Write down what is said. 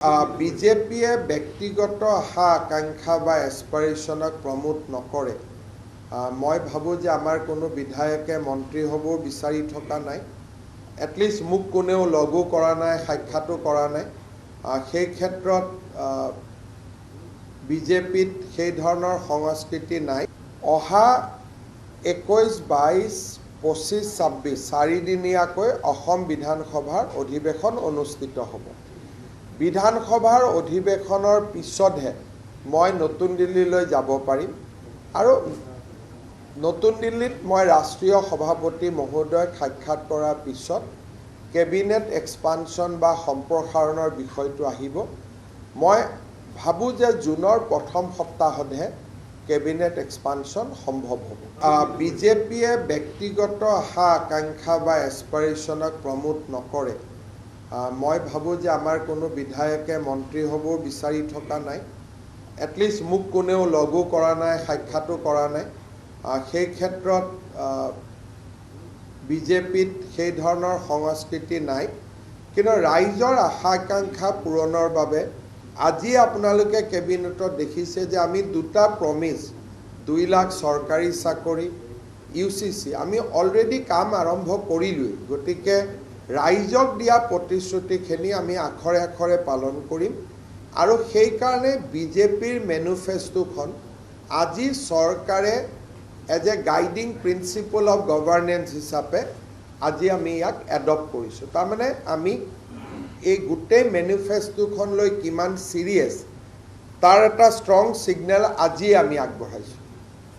বিজেপিয়ে ব্যক্তিগত আশা আকাংক্ষা বা এসপাৰেশ্যনক প্ৰমোট নকৰে। মই ভাবোঁ যে আমাৰ কোনো বিধায়কে মন্ত্ৰী হ'ব বিচাৰি থকা নাই। এটলিষ্ট মোক কোনেও লগো কৰা নাই, সাক্ষাতো কৰা নাই। সেই ক্ষেত্ৰত বিজেপিত সেই ধৰণৰ সংস্কৃতি নাই। অহা 21, 22, 25, 26 চাৰিদিনীয়াকৈ অসম বিধানসভাৰ অধিৱেশন অনুষ্ঠিত হ'ব। বিধানসভাৰ অধিৱেশনৰ পিছতহে মই নতুন দিল্লীলৈ যাব পাৰিম আৰু নতুন দিল্লীত মই ৰাষ্ট্ৰীয় সভাপতি মহোদয়ক সাক্ষাৎ কৰাৰ পিছত কেবিনেট এক্সপানশ্যন বা সম্প্ৰসাৰণৰ বিষয়টো আহিব। মই ভাবোঁ যে জুনৰ প্ৰথম সপ্তাহতহে কেবিনেট এক্সপানশ্যন সম্ভৱ হ'ব। বিজেপিয়ে ব্যক্তিগত আশা আকাংক্ষা বা এসপাৰেশ্যনক প্ৰমোট নকৰে। মই ভাবোঁ যে আমাৰ কোনো বিধায়কে মন্ত্ৰী হ'ব বিচাৰি থকা নাই। এটলিষ্ট মোক কোনেও লগো কৰা নাই, সাক্ষাতো কৰা নাই। সেই ক্ষেত্ৰত বিজেপিত সেই ধৰণৰ সংস্কৃতি নাই। কিন্তু ৰাইজৰ আশা আকাংক্ষা পূৰণৰ বাবে আজি আপোনালোকে কেবিনেটত দেখিছে যে আমি দুটা প্ৰমিছ 2 লাখ চৰকাৰী চাকৰি UCC আমি অলৰেডি কাম আৰম্ভ কৰিলোঁৱেই। গতিকে ৰাইজক দিয়া প্ৰতিশ্ৰুতিখিনি আমি আখৰে আখৰে পালন কৰিম আৰু সেইকাৰণে বিজেপিৰ মেনিফেষ্টোখন আজি চৰকাৰে as a guiding principle of governance হিচাপে আজি আমি ইয়াক এডপ্ট কৰিছোঁ। তাৰমানে আমি এই গোটেই মেনিফেষ্টোখন লৈ কিমান চিৰিয়াছ তাৰ এটা ষ্ট্ৰং ছিগনেল আজি আমি আগবঢ়াইছোঁ।